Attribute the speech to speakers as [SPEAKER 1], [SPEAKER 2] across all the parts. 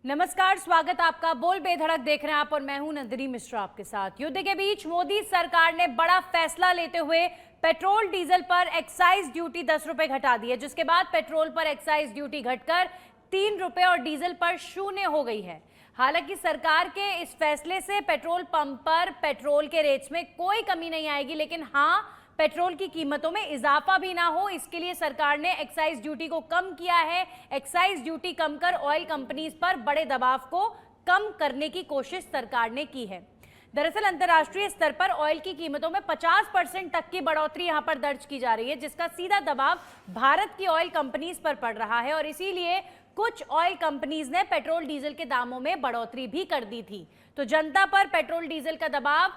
[SPEAKER 1] नमस्कार, स्वागत आपका। बोल बेधड़क देख रहे हैं आप और मैं हूं नंदिनी मिश्रा आपके साथ। युद्ध के बीच मोदी सरकार ने बड़ा फैसला लेते हुए पेट्रोल डीजल पर एक्साइज ड्यूटी 10 रुपए घटा दी है, जिसके बाद पेट्रोल पर एक्साइज ड्यूटी घटकर 3 रुपए और डीजल पर 0 हो गई है। हालांकि सरकार के इस फैसले से पेट्रोल पंप पर पेट्रोल के रेट्स में कोई कमी नहीं आएगी, लेकिन हाँ, पेट्रोल की कीमतों में इजाफा भी ना हो, इसके लिए सरकार ने एक्साइज ड्यूटी को कम किया है। एक्साइज ड्यूटी कम कर ऑयल कंपनीज पर बड़े दबाव को कम करने की कोशिश सरकार ने की है। दरअसल अंतर्राष्ट्रीय स्तर पर ऑयल की कीमतों में 50% तक की बढ़ोतरी यहां पर दर्ज की जा रही है, जिसका सीधा दबाव भारत की ऑयल कंपनीज पर पड़ रहा है और इसीलिए कुछ ऑयल कंपनीज ने पेट्रोल डीजल के दामों में बढ़ोतरी भी कर दी थी। तो जनता पर पेट्रोल डीजल का दबाव,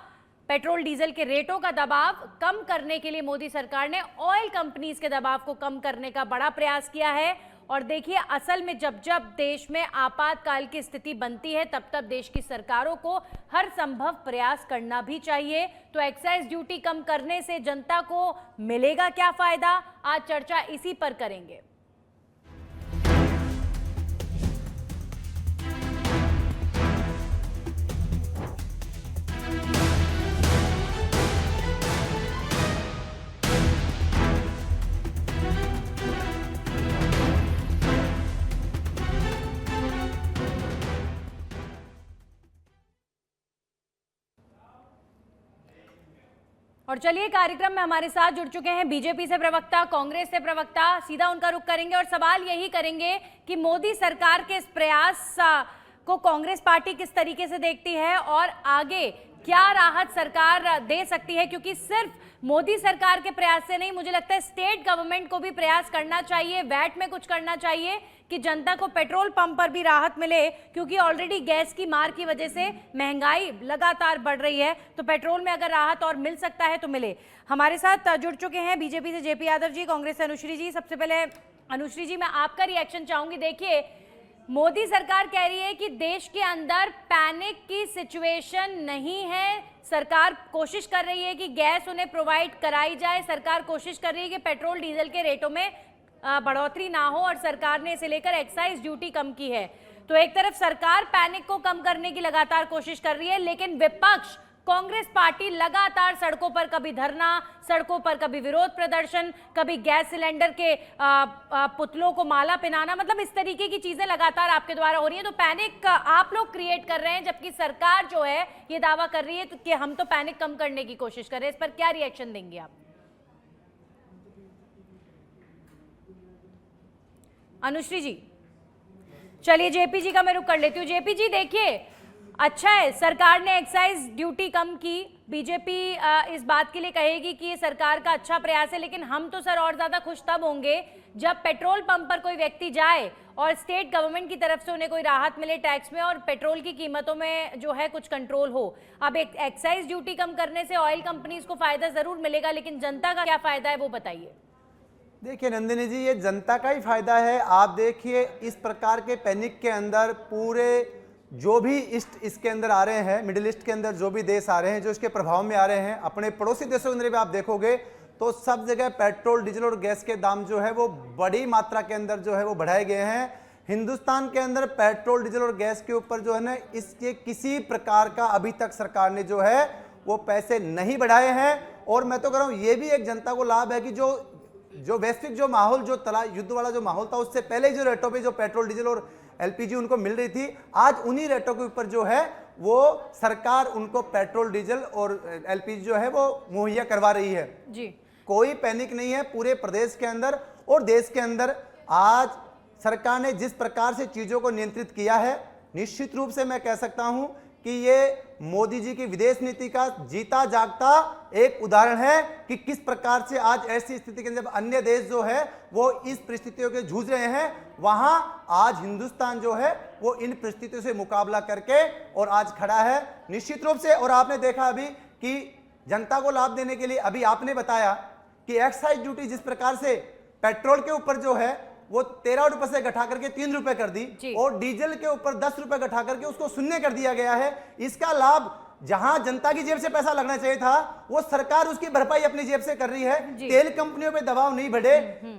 [SPEAKER 1] पेट्रोल डीजल के रेटों का दबाव कम करने के लिए मोदी सरकार ने ऑयल कंपनीज के दबाव को कम करने का बड़ा प्रयास किया है। और देखिए, असल में जब जब देश में आपातकाल की स्थिति बनती है, तब तब देश की सरकारों को हर संभव प्रयास करना भी चाहिए। तो एक्साइज ड्यूटी कम करने से जनता को मिलेगा क्या फायदा, आज चर्चा इसी पर करेंगे। और चलिए, कार्यक्रम में हमारे साथ जुड़ चुके हैं बीजेपी से प्रवक्ता, कांग्रेस से प्रवक्ता। सीधा उनका रुख करेंगे और सवाल यही करेंगे कि मोदी सरकार के इस प्रयास को कांग्रेस पार्टी किस तरीके से देखती है और आगे क्या राहत सरकार दे सकती है, क्योंकि सिर्फ मोदी सरकार के प्रयास से नहीं, मुझे लगता है स्टेट गवर्नमेंट को भी प्रयास करना चाहिए, वैट में कुछ करना चाहिए कि जनता को पेट्रोल पंप पर भी राहत मिले, क्योंकि ऑलरेडी गैस की मार की वजह से महंगाई लगातार बढ़ रही है। तो पेट्रोल में अगर राहत और मिल सकता है तो मिले। हमारे साथ जुड़ चुके हैं बीजेपी से जेपी यादव जी, कांग्रेस से अनुश्री जी। सबसे पहले अनुश्री जी, मैं आपका रिएक्शन चाहूंगी। देखिए, मोदी सरकार कह रही है कि देश के अंदर पैनिक की सिचुएशन नहीं है, सरकार कोशिश कर रही है कि गैस उन्हें प्रोवाइड कराई जाए, सरकार कोशिश कर रही है कि पेट्रोल डीजल के रेटों में बढ़ोतरी ना हो, और सरकार ने इसे लेकर एक्साइज ड्यूटी कम की है। तो एक तरफ सरकार पैनिक को कम करने की लगातार कोशिश कर रही है, लेकिन विपक्ष कांग्रेस पार्टी लगातार सड़कों पर, कभी धरना, सड़कों पर कभी विरोध प्रदर्शन, कभी गैस सिलेंडर के पुतलों को माला पहनाना, मतलब इस तरीके की चीजें लगातार आपके द्वारा हो रही है। तो पैनिक आप लोग क्रिएट कर रहे हैं, जबकि सरकार जो है ये दावा कर रही है कि हम तो पैनिक कम करने की कोशिश कर रहे हैं। इस पर क्या रिएक्शन देंगे आप? अनुश्री जी। चलिए, जेपी जी का मैं रुख कर लेती हूँ। जेपी जी, देखिए, अच्छा है सरकार ने एक्साइज ड्यूटी कम की, बीजेपी इस बात के लिए कहेगी कि ये सरकार का अच्छा प्रयास है, लेकिन हम तो सर और ज्यादा खुश तब होंगे जब पेट्रोल पंप पर कोई व्यक्ति जाए और स्टेट गवर्नमेंट की तरफ से उन्हें कोई राहत मिले टैक्स में और पेट्रोल की कीमतों में जो है कुछ कंट्रोल हो। अब एक एक्साइज ड्यूटी कम करने से ऑयल कंपनीज को फायदा जरूर मिलेगा, लेकिन जनता का क्या फायदा है वो बताइए।
[SPEAKER 2] देखिए नंदिनी जी, ये जनता का ही फायदा है। आप देखिए, इस प्रकार के पैनिक के अंदर पूरे जो भी ईस्ट इसके अंदर आ रहे हैं, मिडिल ईस्ट के अंदर जो भी देश आ रहे हैं, जो इसके प्रभाव में आ रहे हैं, अपने पड़ोसी देशों के अंदर भी आप देखोगे तो सब जगह पेट्रोल, डीजल और गैस के दाम जो है वो बड़ी मात्रा के अंदर जो है वो बढ़ाए गए हैं। हिंदुस्तान के अंदर पेट्रोल, डीजल और गैस के ऊपर जो है ना, इसके किसी प्रकार का अभी तक सरकार ने जो है वो पैसे नहीं बढ़ाए हैं। और मैं तो कह रहा हूँ, ये भी एक जनता को लाभ है कि जो वैश्विक जो माहौल, जो युद्ध वाला जो माहौल था, उससे पहले जो रेटों पे जो पेट्रोल, डीजल और एलपीजी उनको मिल रही थी, आज उन्हीं रेटों के ऊपर जो है वो सरकार उनको पेट्रोल, डीजल और एलपीजी जो है वो मुहैया करवा रही है जी। कोई पैनिक नहीं है पूरे प्रदेश के अंदर और देश के अंदर। आज सरकार ने जिस प्रकार से चीजों को नियंत्रित किया है, निश्चित रूप से मैं कह सकता हूं कि ये मोदी जी की विदेश नीति का जीता जागता एक उदाहरण है कि किस प्रकार से आज ऐसी स्थिति के अंदर अन्य देश जो है वो इस परिस्थितियों के जूझ रहे हैं, वहां आज हिंदुस्तान जो है वो इन परिस्थितियों से मुकाबला करके और आज खड़ा है निश्चित रूप से। और आपने देखा अभी कि जनता को लाभ देने के लिए अभी आपने बताया कि एक्साइज ड्यूटी जिस प्रकार से पेट्रोल के ऊपर जो है वो 13 रुपए से घटा करके 3 रुपए कर दी और डीजल के ऊपर 10 रुपए घटा करके उसको 0 कर दिया गया है। इसका लाभ जहां जनता की जेब से पैसा लगना चाहिए था वो सरकार उसकी भरपाई अपनी जेब से कर रही है। तेल कंपनियों पे दबाव नहीं बढ़े,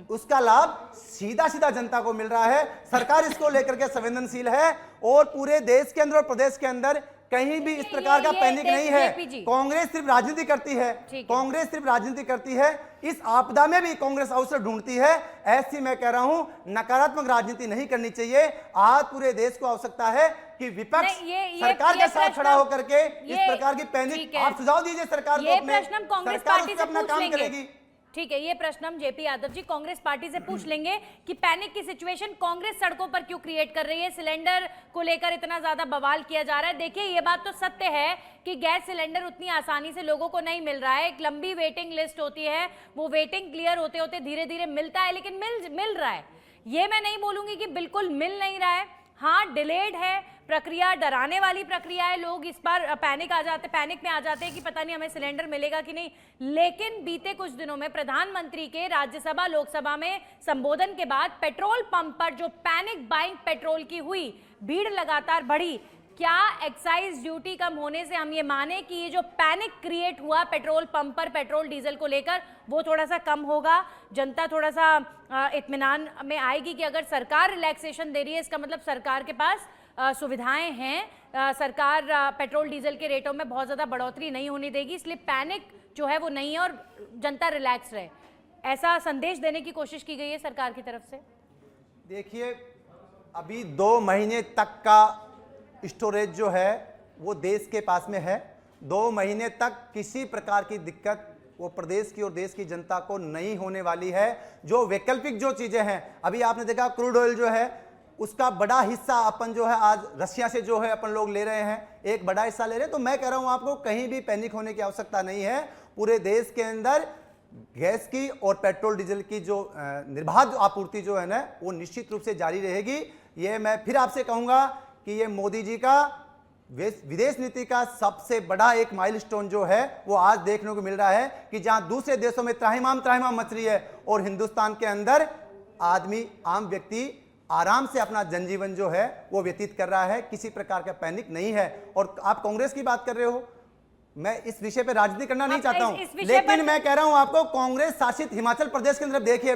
[SPEAKER 2] उसका लाभ सीधा सीधा जनता को मिल रहा है। सरकार इसको लेकर के संवेदनशील है और पूरे देश के अंदर और प्रदेश के अंदर कहीं भी इस प्रकार का पैनिक नहीं है। कांग्रेस सिर्फ राजनीति करती है, कांग्रेस सिर्फ राजनीति करती है। इस आपदा में भी कांग्रेस अवसर ढूंढती है। ऐसी मैं कह रहा हूं नकारात्मक राजनीति नहीं करनी चाहिए। आज पूरे देश को आवश्यकता है कि विपक्ष सरकार के साथ खड़ा होकर के इस प्रकार की पैनिक, आप सुझाव दीजिए सरकार को, अपने सरकार उससे अपना काम करेगी।
[SPEAKER 1] ठीक है, ये प्रश्न हम जेपी यादव जी कांग्रेस पार्टी से पूछ लेंगे कि पैनिक की सिचुएशन कांग्रेस सड़कों पर क्यों क्रिएट कर रही है, सिलेंडर को लेकर इतना ज्यादा बवाल किया जा रहा है। देखिए, ये बात तो सत्य है कि गैस सिलेंडर उतनी आसानी से लोगों को नहीं मिल रहा है। एक लंबी वेटिंग लिस्ट होती है, वो वेटिंग क्लियर होते होते धीरे धीरे मिलता है, लेकिन मिल रहा है। ये मैं नहीं बोलूंगी कि बिल्कुल मिल नहीं रहा है, हाँ डिलेड है प्रक्रिया, डराने वाली प्रक्रिया है। लोग इस बार पैनिक में आ जाते हैं कि पता नहीं हमें सिलेंडर मिलेगा कि नहीं। लेकिन बीते कुछ दिनों में प्रधानमंत्री के राज्यसभा लोकसभा में संबोधन के बाद पेट्रोल पंप पर जो पैनिक बाइंग पेट्रोल की हुई, भीड़ लगातार बढ़ी। क्या एक्साइज ड्यूटी कम होने से हम ये माने कि ये जो पैनिक क्रिएट हुआ पेट्रोल पंप पर पेट्रोल डीजल को लेकर, वो थोड़ा सा कम होगा, जनता थोड़ा सा इत्मीनान में आएगी कि अगर सरकार रिलैक्सेशन दे रही है इसका मतलब सरकार के पास सुविधाएं हैं, सरकार पेट्रोल डीजल के रेटों में बहुत ज़्यादा बढ़ोतरी नहीं होने देगी, इसलिए पैनिक जो है वो नहीं है और जनता रिलैक्स रहे, ऐसा संदेश देने की कोशिश की गई है सरकार की तरफ से।
[SPEAKER 2] देखिए, अभी 2 महीने तक का स्टोरेज जो है वो देश के पास में है। 2 महीने तक किसी प्रकार की दिक्कत वो प्रदेश की और देश की जनता को नहीं होने वाली है। जो वैकल्पिक जो चीज़ें हैं, अभी आपने देखा क्रूड ऑयल जो है उसका बड़ा हिस्सा अपन जो है आज रशिया से जो है अपन लोग ले रहे हैं, एक बड़ा हिस्सा ले रहे हैं। तो मैं कह रहा हूं आपको कहीं भी पैनिक होने की आवश्यकता नहीं है। पूरे देश के अंदर गैस की और पेट्रोल डीजल की जो निर्बाध आपूर्ति जो है ना वो निश्चित रूप से जारी रहेगी। ये मैं फिर आपसे कहूंगा कि ये मोदी जी का विदेश नीति का सबसे बड़ा एक माइलस्टोन जो है वो आज देखने को मिल रहा है कि जहां दूसरे देशों में त्राहिमाम मच रही है और हिंदुस्तान के अंदर आदमी, आम व्यक्ति आराम से अपना जनजीवन जो है वो व्यतीत कर रहा है। किसी प्रकार का पैनिक नहीं है। और आप कांग्रेस की बात कर रहे हो, मैं इस विषय पे राजनीति करना नहीं चाहता हूं, लेकिन मैं कह रहा हूं आपको कांग्रेस शासित हिमाचल प्रदेश के अंदर देखिए,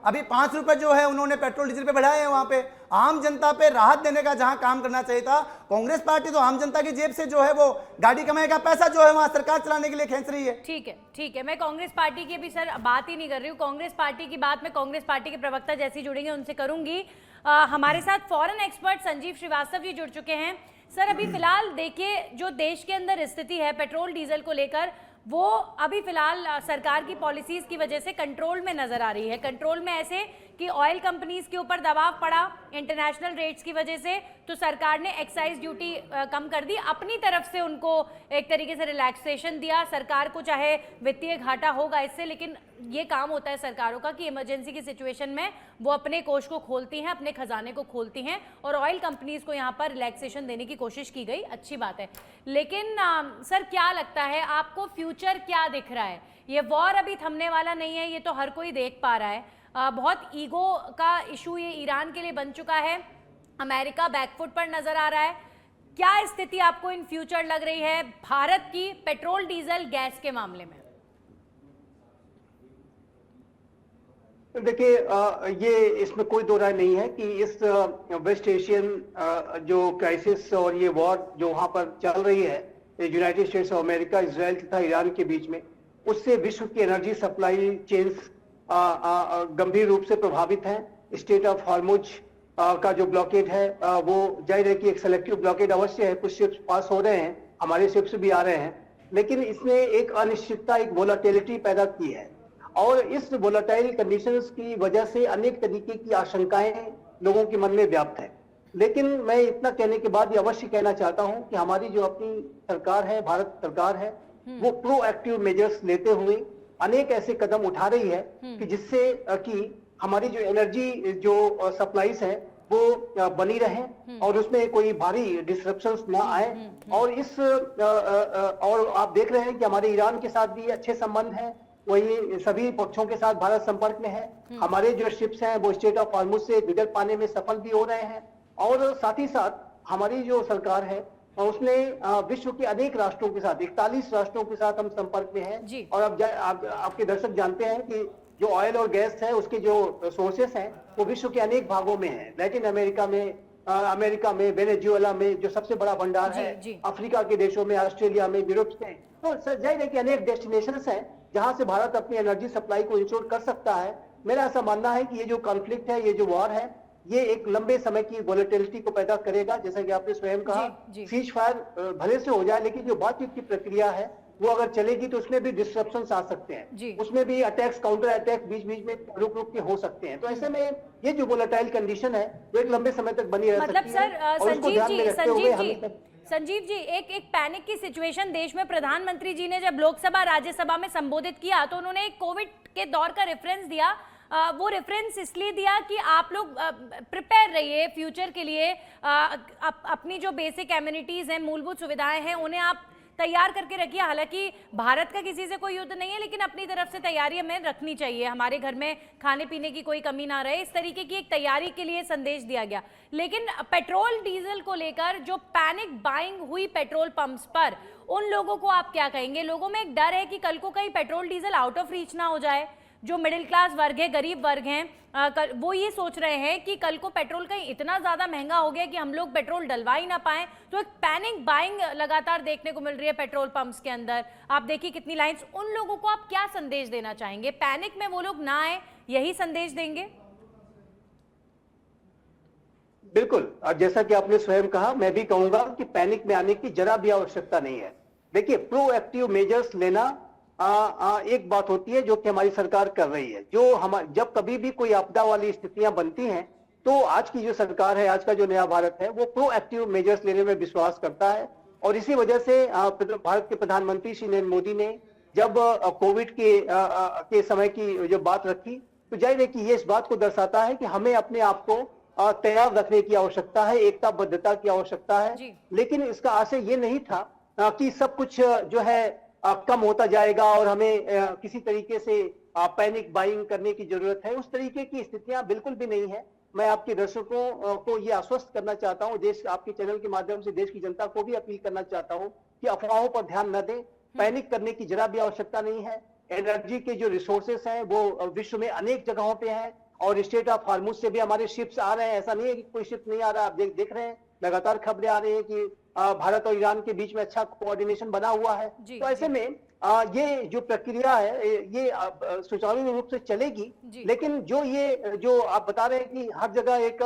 [SPEAKER 2] अभी 5 रुपए जो है उन्होंने पेट्रोल डीजल पे बढ़ाए हैं। वहां पे आम जनता पे राहत देने का जहां काम करना चाहिए था, कांग्रेस पार्टी तो आम जनता की जेब से जो है वो गाड़ी कमाई का पैसा जो है वहां सरकार चलाने के लिए खींच रही है।
[SPEAKER 1] ठीक है, मैं कांग्रेस पार्टी की भी सर बात ही नहीं कर रही हूँ। कांग्रेस पार्टी की बात मैं कांग्रेस पार्टी के प्रवक्ता जैसी जुड़ेंगे उनसे करूंगी। हमारे साथ फॉरेन एक्सपर्ट संजीव श्रीवास्तव जी जुड़ चुके हैं। सर, अभी फिलहाल देखिए जो देश के अंदर स्थिति है पेट्रोल डीजल को लेकर, वो अभी फिलहाल सरकार की पॉलिसीज की वजह से कंट्रोल में नजर आ रही है। कंट्रोल में ऐसे कि ऑयल कंपनीज के ऊपर दबाव पड़ा इंटरनेशनल रेट्स की वजह से, तो सरकार ने एक्साइज ड्यूटी कम कर दी, अपनी तरफ से उनको एक तरीके से रिलैक्सेशन दिया। सरकार को चाहे वित्तीय घाटा होगा इससे, लेकिन ये काम होता है सरकारों का कि इमरजेंसी की सिचुएशन में वो अपने कोष को खोलती हैं, अपने खजाने को खोलती हैं, और ऑयल कंपनीज को यहाँ पर रिलैक्सेशन देने की कोशिश की गई, अच्छी बात है। लेकिन सर, क्या लगता है आपको फ्यूचर क्या दिख रहा है? ये वॉर अभी थमने वाला नहीं है, ये तो हर कोई देख पा रहा है। बहुत ईगो का इशू ये ईरान के लिए बन चुका है, अमेरिका बैकफुट पर नजर आ रहा है। क्या स्थिति आपको इन फ्यूचर लग रही है भारत की पेट्रोल डीजल गैस के मामले में?
[SPEAKER 3] देखिए, ये इसमें कोई दो राय नहीं है कि इस वेस्ट एशियन जो क्राइसिस और ये वॉर जो वहां पर चल रही है United states of America, Israel तथा ईरान के बीच में, उससे विश्व की एनर्जी सप्लाई चेन्स गंभीर रूप से प्रभावित है। स्टेट ऑफ हॉर्मुज का जो ब्लॉकेड है वो जाहिर है कि एक सेलेक्टिव ब्लॉकेड अवश्य है। कुछ शिप्स पास हो रहे हैं, हमारे शिप्स भी आ रहे हैं, लेकिन इसने एक अनिश्चितता, एक वोलाटिलिटी पैदा की है और इस वोलाटाइल कंडीशंस की वजह से अनेक तरीके की आशंकाएं लोगों के मन में व्याप्त है। लेकिन मैं इतना कहने के बाद ये अवश्य कहना चाहता हूं कि हमारी जो अपनी सरकार है, भारत सरकार है, वो प्रोएक्टिव मेजर्स लेते हुए अनेक ऐसे कदम उठा रही है कि जिससे कि हमारी जो एनर्जी जो सप्लाईज है वो बनी रहे और उसमें कोई भारी डिसरप्शंस ना आए। और और आप देख रहे हैं कि हमारे ईरान के साथ भी अच्छे संबंध हैं, वही सभी पक्षों के साथ भारत संपर्क में है। हमारे जो शिप्स हैं वो स्टेट ऑफ हॉर्मुज से गुजर पाने में सफल भी हो रहे हैं और साथ ही साथ हमारी जो सरकार है उसने विश्व के अनेक राष्ट्रों के साथ 41 राष्ट्रों के साथ हम संपर्क में हैं।
[SPEAKER 1] जी।
[SPEAKER 3] और अब आपके दर्शक जानते हैं कि जो ऑयल और गैस है उसके जो सोर्सेस हैं वो विश्व के अनेक भागों में हैं। लैटिन अमेरिका में, वेनेजुएला में जो सबसे बड़ा भंडार
[SPEAKER 1] जी,
[SPEAKER 3] है,
[SPEAKER 1] जी।
[SPEAKER 3] अफ्रीका के देशों में, ऑस्ट्रेलिया में, यूरोप में। तो जाहिर है कि अनेक डेस्टिनेशंस हैं जहां से भारत अपनी एनर्जी सप्लाई को इंश्योर कर सकता है। मेरा ऐसा मानना है कि ये जो कॉन्फ्लिक्ट है, ये जो वॉर है, ये एक लंबे समय की वोलेटिलिटी को पैदा करेगा। जैसा कि आपने स्वयं कहा,
[SPEAKER 1] जी।
[SPEAKER 3] सीज फायर भले से हो जाए, लेकिन जो बातचीत की प्रक्रिया है वो अगर चलेगी तो उसमें भी डिस्ट्रप्शंस आ सकते
[SPEAKER 1] जी।
[SPEAKER 3] हैं, उसमें भी अटैक्स, काउंटर अटैक बीच बीच में रुक के हो सकते हैं। तो ऐसे में ये जो वोलेटाइल कंडीशन है वो एक लंबे समय तक बनी रह
[SPEAKER 1] मतलब
[SPEAKER 3] सकती
[SPEAKER 1] सर,
[SPEAKER 3] है। और उसको ध्यान में रखते हुए हमें
[SPEAKER 1] संजीव जी, एक पैनिक की सिचुएशन देश में प्रधानमंत्री जी ने जब लोकसभा राज्यसभा में संबोधित किया तो उन्होंने एक कोविड के दौर का रेफरेंस दिया। वो रेफरेंस इसलिए दिया कि आप लोग प्रिपेयर रहिए फ्यूचर के लिए, अपनी जो बेसिक एमिनिटीज हैं, मूलभूत सुविधाएं हैं, उन्हें आप तैयार करके रखिए। हालांकि भारत का किसी से कोई युद्ध नहीं है, लेकिन अपनी तरफ से तैयारी हमें रखनी चाहिए, हमारे घर में खाने पीने की कोई कमी ना रहे, इस तरीके की एक तैयारी के लिए संदेश दिया गया। लेकिन पेट्रोल डीजल को लेकर जो पैनिक बाइंग हुई पेट्रोल पंप्स पर, उन लोगों को आप क्या कहेंगे? लोगों में एक डर है कि कल को कहीं petrol diesel out of reach ना हो जाए। जो मिडिल क्लास वर्ग है, गरीब वर्ग हैं, वो ये सोच रहे हैं कि कल को पेट्रोल कहीं इतना ज़्यादा महंगा हो गया कि हम लोग पेट्रोल डलवा ही ना पाएं। तो एक पैनिक बाइंग लगातार देखने को मिल रही है पेट्रोल पंप्स के अंदर। आप देखिए कितनी लाइंस। उन लोगों को आप क्या संदेश देना चाहेंगे? पैनिक में वो लोग ना आए, यही संदेश देंगे?
[SPEAKER 3] बिल्कुल, और जैसा कि आपने स्वयं कहा, मैं भी कहूंगा कि पैनिक में आने की जरा भी आवश्यकता नहीं है। देखिए, प्रोएक्टिव मेजर्स लेना एक बात होती है जो कि हमारी सरकार कर रही है। जब कभी भी कोई आपदा वाली स्थितियां बनती हैं तो आज की जो सरकार है, आज का जो नया भारत है, वो प्रोएक्टिव मेजर्स लेने में विश्वास करता है। और इसी वजह से भारत के प्रधानमंत्री श्री नरेंद्र मोदी ने जब कोविड के समय की जो बात रखी, तो जाहिर है कि ये इस बात को दर्शाता है कि हमें अपने आप को तैयार रखने की आवश्यकता है, एकताबद्धता की आवश्यकता है। लेकिन इसका आशय ये नहीं था कि सब कुछ जो है कम होता जाएगा और हमें किसी तरीके से पैनिक बाइंग करने की जरूरत है। उस तरीके की स्थितियां बिल्कुल भी नहीं है। मैं आपके दर्शकों को ये आश्वस्त करना चाहता हूं, आपके चैनल के माध्यम से देश की जनता को भी अपील करना चाहता हूं कि अफवाहों पर ध्यान न दें। पैनिक करने की जरा भी आवश्यकता नहीं है। एनर्जी के जो रिसोर्सेस हैं वो विश्व में अनेक जगहों पे हैं और स्टेट ऑफ हार्मुज से भी हमारे शिप्स आ रहे हैं। ऐसा नहीं है कि कोई शिप नहीं आ रहा। आप देख रहे हैं, लगातार खबरें आ रही है कि भारत और ईरान के बीच में अच्छा कोऑर्डिनेशन बना हुआ है। तो ऐसे में ये जो प्रक्रिया है ये सुचारू रूप से चलेगी। लेकिन जो आप बता रहे हैं कि हर जगह एक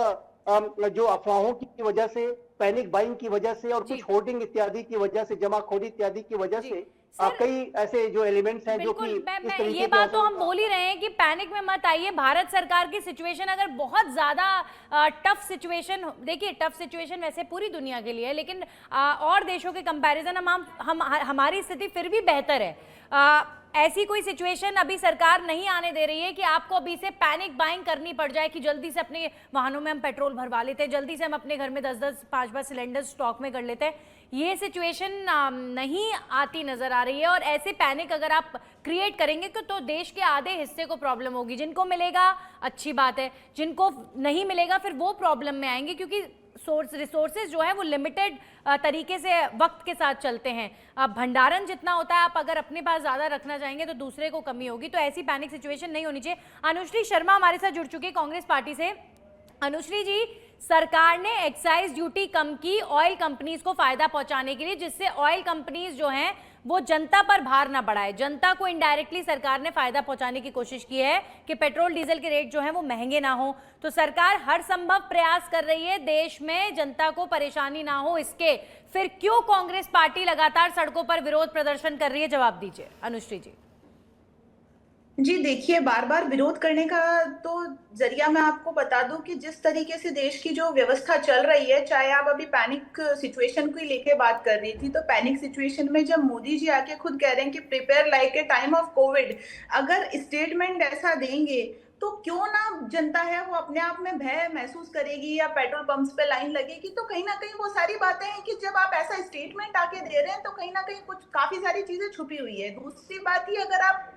[SPEAKER 3] जो अफवाहों की वजह से, पैनिक बाइंग की वजह से और कुछ होर्डिंग इत्यादि की वजह से, जमाखोरी इत्यादि की वजह से कई ऐसे जो एलिमेंट्स हैं जो कि
[SPEAKER 1] ये बात तो हम बोल ही रहे हैं कि पैनिक में मत आइए। भारत सरकार की सिचुएशन अगर बहुत ज्यादा टफ सिचुएशन, देखिए टफ सिचुएशन वैसे पूरी दुनिया के लिए है, लेकिन और देशों के कंपैरिजन हमारी स्थिति फिर भी बेहतर है। ऐसी कोई सिचुएशन अभी सरकार नहीं आने दे रही है कि आपको अभी से पैनिक बाइंग करनी पड़ जाए कि जल्दी से अपने वाहनों में हम पेट्रोल भरवा लेते हैं, जल्दी से हम अपने घर में 10-10, 5-5 सिलेंडर स्टॉक में कर लेते हैं। ये सिचुएशन नहीं आती नजर आ रही है। और ऐसे पैनिक अगर आप क्रिएट करेंगे तो देश के आधे हिस्से को प्रॉब्लम होगी। जिनको मिलेगा अच्छी बात है, जिनको नहीं मिलेगा फिर वो प्रॉब्लम में आएंगे, क्योंकि रिसोर्सेज जो है वो लिमिटेड तरीके से वक्त के साथ चलते हैं। अब भंडारण जितना होता है, आप अगर अपने पास ज्यादा रखना चाहेंगे तो दूसरे को कमी होगी। तो ऐसी पैनिक सिचुएशन नहीं होनी चाहिए। अनुश्री शर्मा हमारे साथ जुड़ चुकी है कांग्रेस पार्टी से। अनुश्री जी, सरकार ने एक्साइज ड्यूटी कम की ऑयल कंपनीज को फायदा पहुंचाने के लिए, जिससे ऑयल कंपनीज जो हैं वो जनता पर भार ना बढ़ाए। जनता को इनडायरेक्टली सरकार ने फायदा पहुंचाने की कोशिश की है कि पेट्रोल डीजल के रेट जो हैं वो महंगे ना हो। तो सरकार हर संभव प्रयास कर रही है देश में जनता को परेशानी ना हो इसके, फिर क्यों कांग्रेस पार्टी लगातार सड़कों पर विरोध प्रदर्शन कर रही है? जवाब दीजिए अनुश्री जी।
[SPEAKER 4] जी देखिए, बार बार विरोध करने का तो जरिया मैं आपको बता दूं कि जिस तरीके से देश की जो व्यवस्था चल रही है, चाहे आप अभी पैनिक सिचुएशन को लेके बात कर रही थी, तो पैनिक सिचुएशन में जब मोदी जी आके खुद कह रहे हैं कि prepare like A time of Covid, अगर स्टेटमेंट ऐसा देंगे तो क्यों ना जनता है वो अपने आप में भय महसूस करेगी या पेट्रोल पंप्स पे लाइन लगेगी। तो कहीं ना कहीं वो सारी बातें हैं कि जब आप ऐसा स्टेटमेंट आके दे रहे हैं तो कहीं ना कहीं कुछ काफी सारी चीजें छुपी हुई है। दूसरी बात ही, अगर आप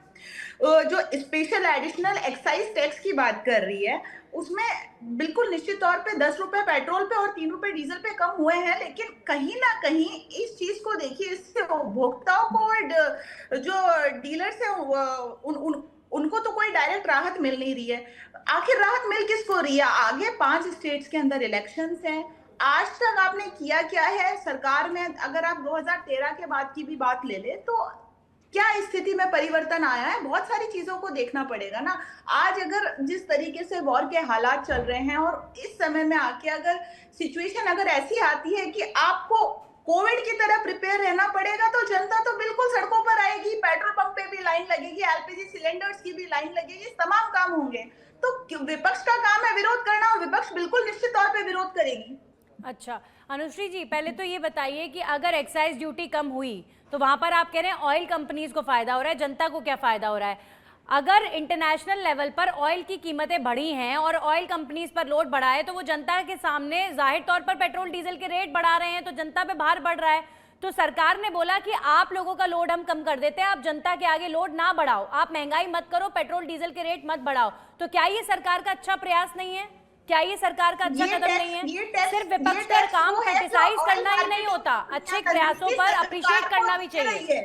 [SPEAKER 4] जो स्पेशल एडिशनल एक्साइज टैक्स की बात कर रही है, उसमें बिल्कुल निश्चित तौर पे 10 रुपए पेट्रोल पे और 3 रुपए डीजल पे कम हुए हैं, लेकिन कहीं ना कहीं इस चीज को देखिए, इससे उपभोक्ताओं को और जो डीलर्स है उनको तो कोई डायरेक्ट राहत मिल नहीं रही है। आखिर राहत मिल किसको रही है? आगे 5 स्टेट्स के अंदर इलेक्शंस हैं। आज तक आपने किया क्या है सरकार में? अगर आप 2013 के बाद की भी बात ले ले तो क्या स्थिति में परिवर्तन आया है? बहुत सारी चीजों को देखना पड़ेगा ना। आज अगर जिस तरीके से वॉर के हालात चल रहे हैं और इस समय में आके अगर सिचुएशन अगर ऐसी आती है कि आपको कोविड की तरह प्रिपेयर रहना पड़ेगा, तो जनता तो बिल्कुल सड़कों पर आएगी, पेट्रोल पंप पे भी लाइन लगेगी, एलपीजी सिलेंडर्स की भी लाइन लगेगी, तमाम काम होंगे। तो विपक्ष का काम है विरोध करना, और विपक्ष बिल्कुल निश्चित तौर पे विरोध करेगी।
[SPEAKER 1] अच्छा अनुश्री जी, पहले तो ये बताइए कि अगर एक्साइज ड्यूटी कम हुई तो वहां पर आप कह रहे हैं ऑयल कंपनीज को फायदा हो रहा है, जनता को क्या फायदा हो रहा है? अगर इंटरनेशनल लेवल पर ऑयल की कीमतें बढ़ी हैं और ऑयल कंपनीज पर लोड बढ़ा है, तो वो जनता के सामने जाहिर तौर पर पेट्रोल डीजल के रेट बढ़ा रहे हैं, तो जनता पे भार बढ़ रहा है। तो सरकार ने बोला कि आप लोगों का लोड हम कम कर देते हैं, आप जनता के आगे लोड ना बढ़ाओ, आप महंगाई मत करो, पेट्रोल डीजल के रेट मत बढ़ाओ। तो क्या ये सरकार का अच्छा प्रयास नहीं है? क्या ये सरकार का अच्छा कदम नहीं है? सिर्फ विपक्ष का काम क्रिटिसाइज करना ही नहीं होता, अच्छे प्रयासों पर अप्रिशिएट करना भी चाहिए।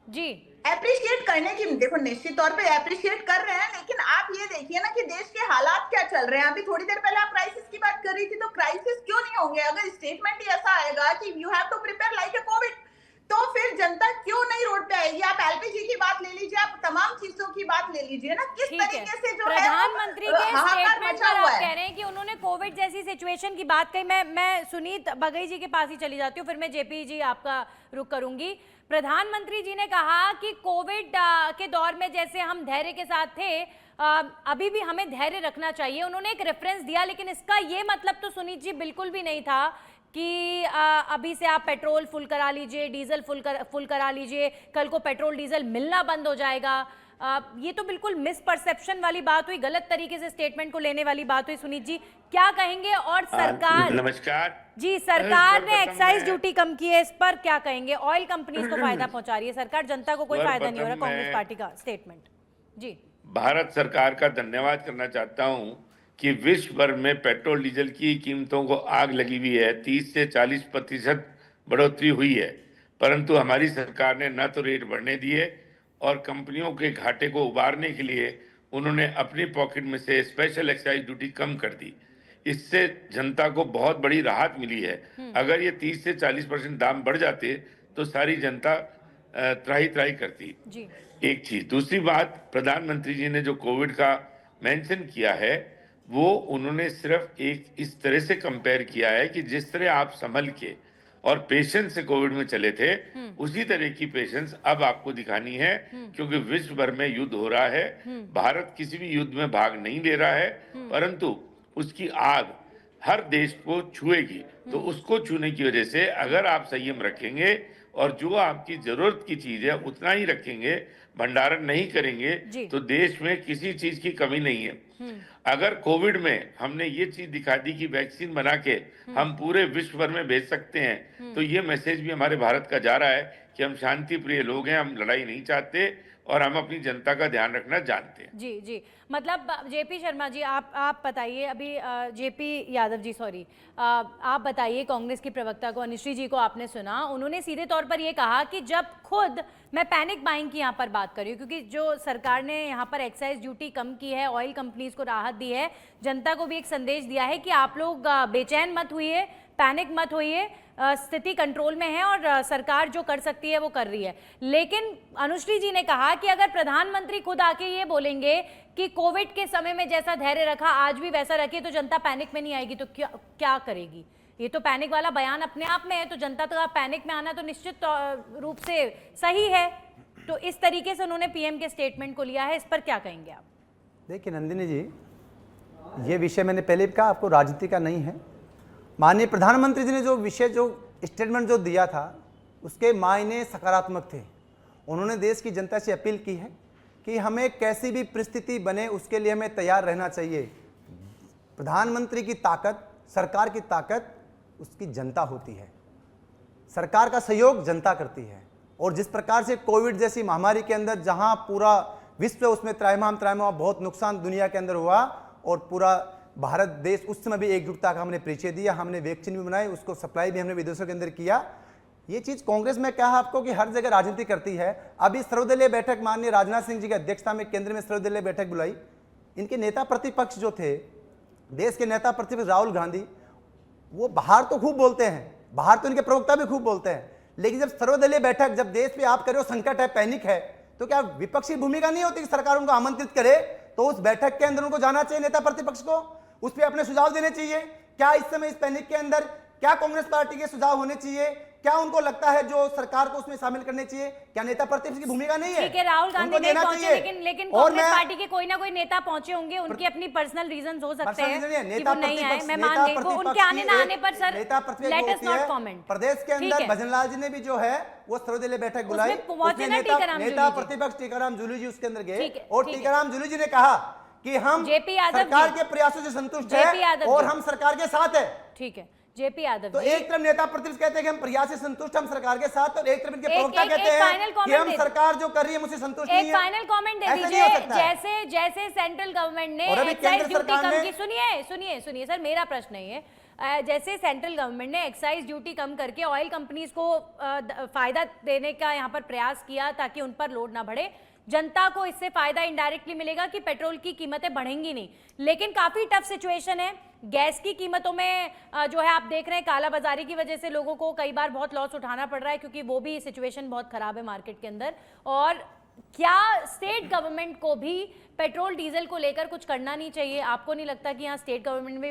[SPEAKER 1] जी
[SPEAKER 4] एप्रिशिएट करने की, देखो निश्चित तौर पे एप्रिशिएट कर रहे हैं, लेकिन आप ये देखिए ना कि देश के हालात क्या चल रहे हैं। अभी थोड़ी देर पहले आप क्राइसिस की बात कर रही थी, तो क्राइसिस क्यों नहीं होंगे? अगर स्टेटमेंट ही ऐसा आएगा कि you have to prepare like a Covid, तो फिर जनता क्यों नहीं रोड पे आएगी? आप एलपीजी की बात ले लीजिए, आप तमाम चीजों की बात ले लीजिए ना, किस तरीके से जो
[SPEAKER 1] प्रधानमंत्री के स्टेटमेंट पर आप
[SPEAKER 4] है।
[SPEAKER 1] कह रहे हैं कि उन्होंने कोविड जैसी सिचुएशन की बात कही। मैं सुनीत बगई जी के पास ही चली जाती हूँ, फिर मैं जेपी जी आपका रुख करूंगी। प्रधानमंत्री जी ने कहा कि कोविड के दौर में जैसे हम धैर्य के साथ थे, अभी भी हमें धैर्य रखना चाहिए। उन्होंने एक रेफरेंस दिया, लेकिन इसका ये मतलब तो सुनीत जी बिल्कुल भी नहीं था कि अभी से आप पेट्रोल फुल करा लीजिए, डीजल फुल करा लीजिए, कल को पेट्रोल डीजल मिलना बंद हो जाएगा। ये तो बिल्कुल मिसपरसेप्शन वाली बात हुई, गलत तरीके से स्टेटमेंट को लेने वाली बात हुई। सुनीत जी क्या कहेंगे? और सरकार,
[SPEAKER 5] नमस्कार
[SPEAKER 1] जी, सरकार ने एक्साइज ड्यूटी कम की है, इस पर क्या कहेंगे? ऑयल कंपनीज को फायदा पहुंचा रही है सरकार, जनता को कोई फायदा नहीं हो रहा। कांग्रेस पार्टी का स्टेटमेंट। जी,
[SPEAKER 5] भारत सरकार का धन्यवाद करना चाहता हूं कि विश्व भर में पेट्रोल डीजल की कीमतों को आग लगी हुई है, 30 से 40% बढ़ोतरी हुई है, परंतु हमारी सरकार ने न तो रेट बढ़ने दिए और कंपनियों के घाटे को उबारने के लिए उन्होंने अपनी पॉकेट में से स्पेशल एक्साइज ड्यूटी कम कर दी। इससे जनता को बहुत बड़ी राहत मिली है। अगर ये 30 से 40% दाम बढ़ जाते तो सारी जनता त्राही त्राही करती।
[SPEAKER 1] जी,
[SPEAKER 5] एक चीज। दूसरी बात, प्रधानमंत्री जी ने जो कोविड का मेंशन किया है, वो उन्होंने सिर्फ एक इस तरह से कंपेयर किया है कि जिस तरह आप संभल के और पेशेंस से कोविड में चले थे, उसी तरह की पेशेंस अब आपको दिखानी है, क्योंकि विश्व भर में युद्ध हो रहा है। भारत किसी भी युद्ध में भाग नहीं ले रहा है, परंतु उसकी आग हर देश को छुएगी। तो उसको छूने की वजह से अगर आप संयम रखेंगे और जो आपकी जरूरत की चीज है उतना ही रखेंगे, भंडारण नहीं करेंगे, तो देश में किसी चीज की कमी नहीं है। अगर कोविड में हमने ये चीज दिखा दी कि वैक्सीन बना के हम पूरे विश्व भर में भेज सकते हैं, तो ये मैसेज भी हमारे भारत का जा रहा है कि हम शांति प्रिय लोग हैं, हम लड़ाई नहीं चाहते और हम अपनी जनता का ध्यान रखना जानते हैं।
[SPEAKER 1] जी जी, मतलब जेपी शर्मा जी, आप बताइए, अभी जेपी यादव जी, सॉरी, आप बताइए, कांग्रेस की प्रवक्ता को, अनुश्री जी को आपने सुना, उन्होंने सीधे तौर पर ये कहा कि जब खुद, मैं पैनिक बाइंग की यहाँ पर बात कर रही हूँ, क्योंकि जो सरकार ने यहाँ पर एक्साइज ड्यूटी कम की है, ऑयल कंपनीज को राहत दी है, जनता को भी एक संदेश दिया है कि आप लोग बेचैन मत होइए, पैनिक मत होइए, स्थिति कंट्रोल में है और सरकार जो कर सकती है वो कर रही है। लेकिन अनुश्री जी ने कहा कि अगर प्रधानमंत्री खुद आके ये बोलेंगे कि कोविड के समय में जैसा धैर्य रखा आज भी वैसा रखिए, तो जनता पैनिक में नहीं आएगी, तो क्या करेगी? ये तो पैनिक वाला बयान अपने आप में है, तो जनता का पैनिक में आना तो निश्चित रूप से सही है। तो इस तरीके से उन्होंने पीएम के स्टेटमेंट को लिया है, इस पर क्या कहेंगे आप?
[SPEAKER 2] देखिए नंदिनी जी, ये विषय मैंने पहले भी कहा, आपको राजनीति का नहीं है। माननीय प्रधानमंत्री जी ने जो विषय, जो स्टेटमेंट जो दिया था, उसके मायने सकारात्मक थे। उन्होंने देश की जनता से अपील की है कि हमें कैसी भी परिस्थिति बने उसके लिए हमें तैयार रहना चाहिए। प्रधानमंत्री की ताकत, सरकार की ताकत उसकी जनता होती है, सरकार का सहयोग जनता करती है। और जिस प्रकार से कोविड जैसी महामारी के अंदर जहां पूरा विश्व उसमें त्राहिमाम बहुत नुकसान दुनिया के अंदर हुआ, और पूरा भारत देश उस समय भी एकजुटता का हमने परिचय दिया, हमने वैक्सीन भी बनाई, उसको सप्लाई भी हमने विदेशों के अंदर किया। ये चीज कांग्रेस में क्या है आपको कि हर जगह राजनीति करती है। अभी सर्वदलीय बैठक माननीय राजनाथ सिंह जी की अध्यक्षता में केंद्र में सर्वदलीय बैठक बुलाई। इनके नेता प्रतिपक्ष जो थे, देश के नेता प्रतिपक्ष राहुल गांधी, वो बाहर तो खूब बोलते हैं, बाहर तो इनके प्रवक्ता भी खूब बोलते हैं, लेकिन जब सर्वदलीय बैठक, जब देश पे आप करो संकट है, पैनिक है, तो क्या विपक्षी भूमिका नहीं होती कि सरकार उनको आमंत्रित करे तो उस बैठक के अंदर उनको जाना चाहिए, नेता प्रतिपक्ष को उस पर अपने सुझाव देने चाहिए। क्या इस समय इस पैनिक के अंदर क्या कांग्रेस पार्टी के सुझाव होने चाहिए? क्या उनको लगता है जो सरकार को उसमें शामिल करने चाहिए? क्या नेता प्रतिपक्ष की भूमिका नहीं है?
[SPEAKER 1] ठीक है, राहुल गांधी नहीं पहुंचे, लेकिन
[SPEAKER 2] और
[SPEAKER 1] कांग्रेस पार्टी के कोई ना कोई नेता पहुंचे होंगे, उनकी अपनी पर्सनल रीजंस हो सकते हैं कि वो नहीं आए, मैं मान गई, वो उनके आने ना आने पर sir let us not comment.
[SPEAKER 2] प्रदेश के अंदर भजनलाल जी ने भी जो है वो सर्वदलीय बैठक बुलाई, नेता प्रतिपक्ष टीकाराम जूली जी उसके अंदर गए और टीकाराम जूली जी ने कहा कि हम सरकार के प्रयासों से संतुष्ट हैं और हम सरकार के साथ है।
[SPEAKER 1] ठीक है, जेपी यादव
[SPEAKER 2] तो एक तरफ नेता प्रतिपक्ष कहते हैं कि हम प्रयास से संतुष्ट, हम सरकार के साथ, और एक तरफ इनके प्रवक्ता कहते हैं कि हम सरकार जो कर रही है मुझसे संतुष्ट नहीं है।
[SPEAKER 1] एक फाइनल कमेंट दे दीजिए, जैसे सेंट्रल गवर्नमेंट ने एक्साइज ड्यूटी कम की, सुनिए सर, मेरा प्रश्न नहीं है, जैसे सेंट्रल गवर्नमेंट ने एक्साइज ड्यूटी कम करके ऑयल कंपनीज को फायदा देने का यहाँ पर प्रयास किया ताकि उन पर लोड ना बढ़े, जनता को इससे फायदा इनडायरेक्टली मिलेगा कि पेट्रोल की कीमतें बढ़ेंगी नहीं, लेकिन काफी टफ सिचुएशन है। गैस की कीमतों में जो है आप देख रहे हैं कालाबाजारी की वजह से लोगों को कई बार बहुत लॉस उठाना पड़ रहा है, क्योंकि वो भी सिचुएशन बहुत खराब है मार्केट के अंदर। और क्या स्टेट गवर्नमेंट को भी पेट्रोल डीजल को लेकर कुछ करना नहीं चाहिए? आपको नहीं लगता कि यहाँ स्टेट गवर्नमेंट भी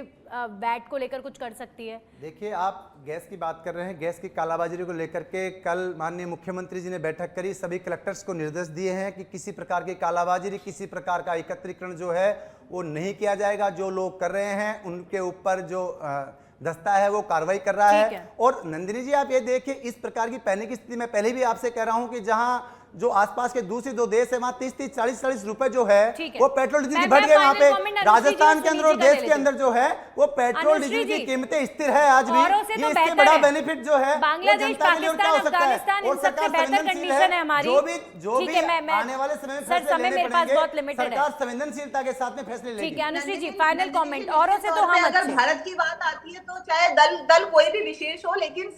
[SPEAKER 1] वैट को लेकर कुछ कर सकती है?
[SPEAKER 2] देखिए, आप गैस की बात कर रहे हैं, गैस की कालाबाजारी को लेकर के कल माननीय मुख्यमंत्री जी ने बैठक करी, सभी कलेक्टर्स को निर्देश दिए हैं कि किसी प्रकार की कालाबाजारी, किसी प्रकार का एकत्रीकरण जो है वो नहीं किया जाएगा। जो लोग कर रहे हैं उनके ऊपर जो दस्ता है वो कार्रवाई कर रहा है। और नंदिनी जी, आप ये देखिए, इस प्रकार की पैनिक की स्थिति में पहले भी आपसे कह रहा हूं कि जहां जो आसपास के दूसरे दो देश है वहां 30-30, 40-40 रुपए जो है वो पेट्रोल डीजल की बढ़ गए। वहां पे राजस्थान के अंदर और देश के अंदर जो है वो पेट्रोल डीजल की कीमतें स्थिर है आज भी। ये इससे बड़ा बेनिफिट जो है
[SPEAKER 1] बांग्लादेश, पाकिस्तान, अफगानिस्तान, इन सबसे बेहतर कंडीशन है हमारी।
[SPEAKER 2] जो भी आने वाले समय में फैसले लेने पड़ेंगे, सरकार संवेदनशीलता के साथ में फैसले लेगी।
[SPEAKER 1] ठीक है अनुश्री जी, फाइनल कमेंट। औरों से तो हम
[SPEAKER 4] अगर भारत की बात आती है तो चाहे दल कोई भी विशेष हो, लेकिन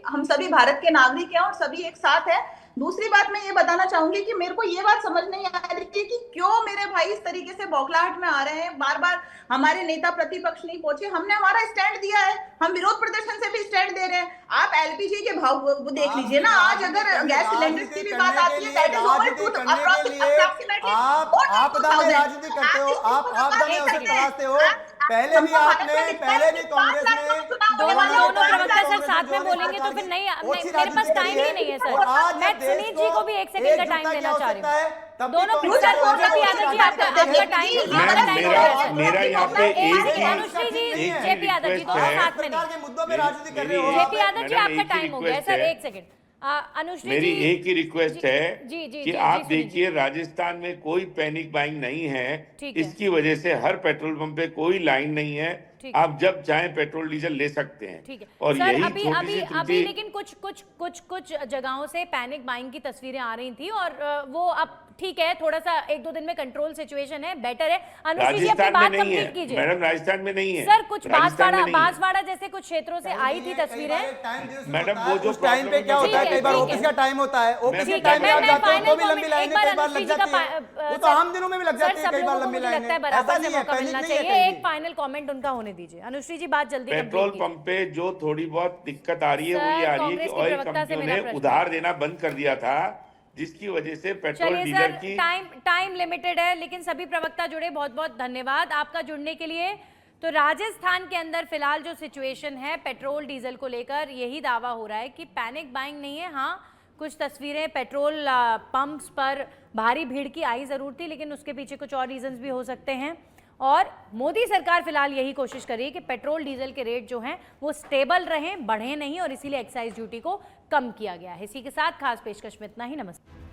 [SPEAKER 4] हम सभी भारत के नागरिक हैं और सभी एक साथ है। दूसरी बात मैं ये बताना चाहूंगी कि मेरे को ये बात समझ नहीं आ रही थी कि क्यों मेरे भाई इस तरीके से बौखलाहट में आ रहे हैं, बार बार हमारे नेता प्रतिपक्ष नहीं पहुंचे। हमने हमारा स्टैंड दिया है, हम विरोध प्रदर्शन से भी स्टैंड दे रहे हैं। आप एलपीजी के भाव देख लीजिए ना, आज अगर गैस सिलेंडर की भी बात आती है, that is over to approximately
[SPEAKER 2] आपदा में राजनीति करते हो, आप आपदा में उसे तलाशते हो। पहले भी कांग्रेस ने
[SPEAKER 1] दोनों प्रवक्ता सर साथ में बोलेंगे तो फिर नहीं, मेरे पास टाइम ही नहीं है सर। मैं सुनील जी को भी एक सेकंड का टाइम देना चाह रही हूँ। दोनों जेपी यादव जी आपका टाइम,
[SPEAKER 5] मेरा यहाँ पे
[SPEAKER 1] अनुश्री जी, जेपी यादव जी दोनों साथ में नहीं,
[SPEAKER 2] मुद्दों पे राजनीति कर रहे हो।
[SPEAKER 1] जेपी यादव जी आपका टाइम हो गया सर, एक सेकंड। अनुश्री
[SPEAKER 5] मेरी
[SPEAKER 1] जी,
[SPEAKER 5] एक ही रिक्वेस्ट है कि आप देखिए, राजस्थान में कोई पैनिक बाइंग नहीं है, इसकी वजह से हर पेट्रोल पंप पे कोई लाइन नहीं है, आप जब चाहें पेट्रोल डीजल ले सकते हैं।
[SPEAKER 1] ठीक है
[SPEAKER 5] और
[SPEAKER 1] सर,
[SPEAKER 5] यही
[SPEAKER 1] अभी लेकिन कुछ जगहों से पैनिक बाइंग की तस्वीरें आ रही थी और वो अब ठीक है, थोड़ा सा 1-2 दिन में कंट्रोल सिचुएशन है, बेटर है। अनुश्री जी अपनी बात कंप्लीट कीजिए।
[SPEAKER 5] मैडम राजस्थान में नहीं है
[SPEAKER 1] सर, कुछ बांसवाड़ा जैसे कुछ क्षेत्रों से आई थी तस्वीरें।
[SPEAKER 5] मैडम वो जो
[SPEAKER 2] टाइम पे क्या होता है, कई बार ऑफिस का टाइम होता है, ऑफिस के टाइम पे आप जाते हो तो भी लंबी लाइनें कई बार लग जाती है, वो तो आम दिनों में भी लग जाती है कई बार लंबी लाइनें। ऐसा नहीं है, पैनिक नहीं है।
[SPEAKER 1] एक फाइनल कमेंट उनका होने दीजिए। अनुश्री जी बात जल्दी
[SPEAKER 5] पेट्रोल पंप पे जो थोड़ी बहुत दिक्कत आ रही है वो ये आ रही है कि ऑयल कंपनियों ने उधार देना बंद कर दिया था, जिसकी वजह से पेट्रोल डीजल की
[SPEAKER 1] टाइम लिमिटेड है, लेकिन सभी प्रवक्ता जुड़े, बहुत बहुत धन्यवाद आपका जुड़ने के लिए। तो राजस्थान के अंदर फिलहाल जो सिचुएशन है पेट्रोल डीजल को लेकर, यही दावा हो रहा है कि पैनिक बाइंग नहीं है। हाँ, कुछ तस्वीरें पेट्रोल पंप्स पर भारी भीड़ की आई जरूर थी, लेकिन उसके पीछे कुछ और रीजंस भी हो सकते हैं। और मोदी सरकार फिलहाल यही कोशिश कर रही है कि पेट्रोल डीजल के रेट जो हैं वो स्टेबल रहें, बढ़े नहीं, और इसीलिए एक्साइज ड्यूटी को कम किया गया है। इसी के साथ खास पेशकश में इतना ही। नमस्कार।